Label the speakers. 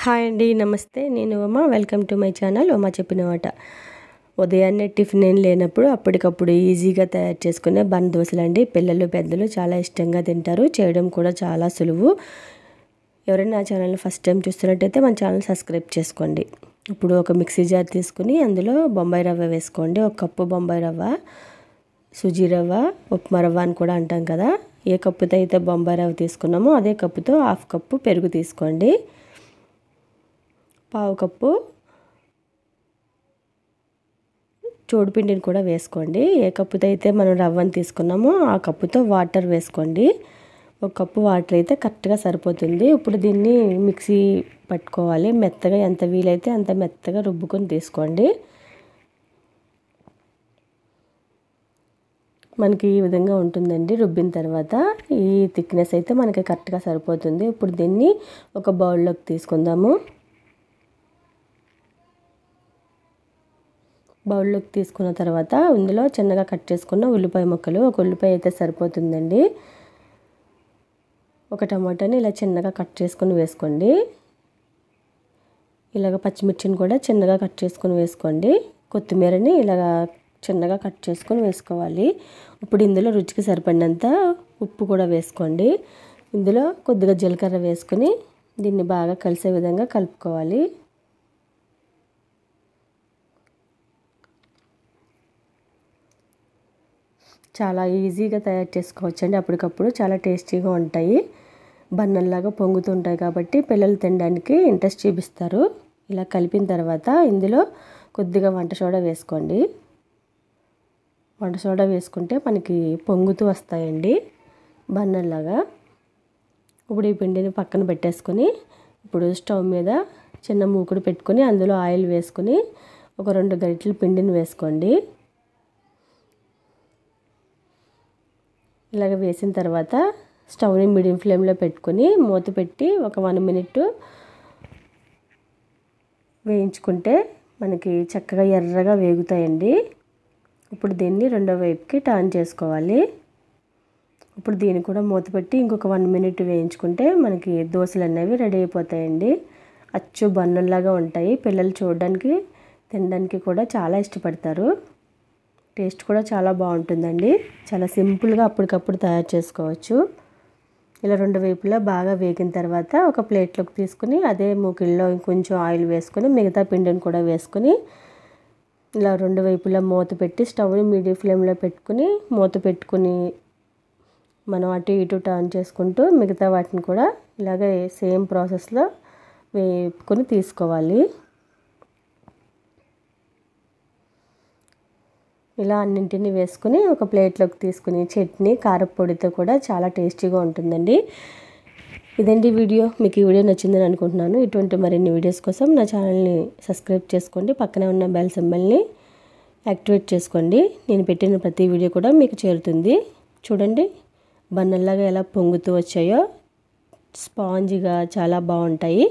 Speaker 1: Hi అండి, నమస్తే. నేను Uma. Welcome to my channel Uma చెప్పిన మాట. ఉదయాన్నే టిఫిన్ ఏం లేనప్పుడు అప్పటికప్పుడు ఈజీగా తయారు చేసుకునే బన్ దోశలు అండి. పిల్లలు పెద్దలు చాలా ఇష్టంగా తింటారు. చేయడం కూడా చాలా సులువు. ఎవరైనా నా ఛానల్ని ఫస్ట్ టైం చూస్తున్నట్టయితే మన ఛానల్ సబ్స్క్రైబ్ చేసుకోండి. ఇప్పుడు ఒక మిక్సీ జార్ తీసుకుని అందులో బొంబాయి రవ్వ వేసుకోండి. ఒక కప్పు బొంబాయి రవ్వ, సుజీ రవ్వ, ఉప్మా రవ్వ అని కూడా అంటాం కదా. ఏ కప్పుతో అయితే బొంబాయి రవ్వ తీసుకున్నామో అదే కప్పుతో హాఫ్ కప్పు పెరుగు తీసుకోండి. పావు కప్పు చోడుపిండిని కూడా వేసుకోండి. ఏ కప్పుతో అయితే మనం రవ్వను తీసుకున్నామో ఆ కప్పుతో వాటర్ వేసుకోండి. ఒక కప్పు వాటర్ అయితే కరెక్ట్గా సరిపోతుంది. ఇప్పుడు దీన్ని మిక్సీ పట్టుకోవాలి. మెత్తగా ఎంత వీలైతే అంత మెత్తగా రుబ్బుకొని తీసుకోండి. మనకి ఈ విధంగా ఉంటుందండి. రుబ్బిన తర్వాత ఈ థిక్నెస్ అయితే మనకి కరెక్ట్గా సరిపోతుంది. ఇప్పుడు దీన్ని ఒక బౌల్లోకి తీసుకుందాము. బౌల్లోకి తీసుకున్న తర్వాత ఇందులో చిన్నగా కట్ చేసుకున్న ఉల్లిపాయ ముక్కలు, ఒక ఉల్లిపాయ అయితే సరిపోతుందండి. ఒక టమాటాని ఇలా చిన్నగా కట్ చేసుకుని వేసుకోండి. ఇలాగ పచ్చిమిర్చిని కూడా చిన్నగా కట్ చేసుకుని వేసుకోండి. కొత్తిమీరని ఇలాగ చిన్నగా కట్ చేసుకొని వేసుకోవాలి. ఇప్పుడు ఇందులో రుచికి సరిపడినంత ఉప్పు కూడా వేసుకోండి. ఇందులో కొద్దిగా జీలకర్ర వేసుకొని దీన్ని బాగా కలిసే విధంగా కలుపుకోవాలి. చాలా ఈజీగా తయారు చేసుకోవచ్చండి. అప్పటికప్పుడు చాలా టేస్టీగా ఉంటాయి. బన్నల్లాగా పొంగుతుంటాయి కాబట్టి పిల్లలు తినడానికి ఇంట్రెస్ట్ చూపిస్తారు. ఇలా కలిపిన తర్వాత ఇందులో కొద్దిగా వంట సోడా వేసుకోండి. వంట సోడా వేసుకుంటే మనకి పొంగుతూ వస్తాయండి బన్నల్లాగా. ఇప్పుడు ఈ పిండిని పక్కన పెట్టేసుకొని ఇప్పుడు స్టవ్ మీద చిన్న మూకుడు పెట్టుకొని అందులో ఆయిల్ వేసుకొని ఒక 2 గరిటెల పిండిని వేసుకోండి. ఇలాగ వేసిన తర్వాత స్టవ్ని మీడియం ఫ్లేమ్లో పెట్టుకొని మూత పెట్టి ఒక 1 మినిట్ వేయించుకుంటే మనకి చక్కగా ఎర్రగా వేగుతాయండి. ఇప్పుడు దీన్ని రెండో వైపుకి టర్న్ చేసుకోవాలి. ఇప్పుడు దీన్ని కూడా మూత పెట్టి ఇంకొక 1 మినిట్ వేయించుకుంటే మనకి దోశలు అనేవి రెడీ అయిపోతాయండి. అచ్చు బన్నుల్లాగా ఉంటాయి. పిల్లలు చూడడానికి తినడానికి కూడా చాలా ఇష్టపడతారు. టేస్ట్ కూడా చాలా బాగుంటుందండి. చాలా సింపుల్గా అప్పటికప్పుడు తయారు చేసుకోవచ్చు. ఇలా 2 వైపులా బాగా వేగిన తర్వాత ఒక ప్లేట్లోకి తీసుకుని అదే మూకిల్లో కొంచెం ఆయిల్ వేసుకొని మిగతా పిండిని కూడా వేసుకొని ఇలా 2 వైపులా మూత పెట్టి స్టవ్ని మీడియం ఫ్లేమ్లో పెట్టుకుని మూత పెట్టుకుని మనం అటు ఇటు టర్న్ చేసుకుంటూ మిగతా వాటిని కూడా ఇలాగే సేమ్ ప్రాసెస్లో వేపుకొని తీసుకోవాలి. ఇలా అన్నింటినీ వేసుకుని ఒక ప్లేట్లోకి తీసుకుని చట్నీ కారపొడితో కూడా చాలా టేస్టీగా ఉంటుందండి. ఇదండి వీడియో. మీకు ఈ వీడియో నచ్చిందని అనుకుంటున్నాను. ఇటువంటి మరిన్ని వీడియోస్ కోసం నా ఛానల్ని సబ్స్క్రైబ్ చేసుకోండి. పక్కనే ఉన్న బెల్ సింబల్ని యాక్టివేట్ చేసుకోండి. నేను పెట్టిన ప్రతి వీడియో కూడా మీకు చేరుతుంది. చూడండి బన్నల్లాగా ఎలా పొంగుతూ వచ్చాయో. స్పాంజీగా చాలా బాగుంటాయి.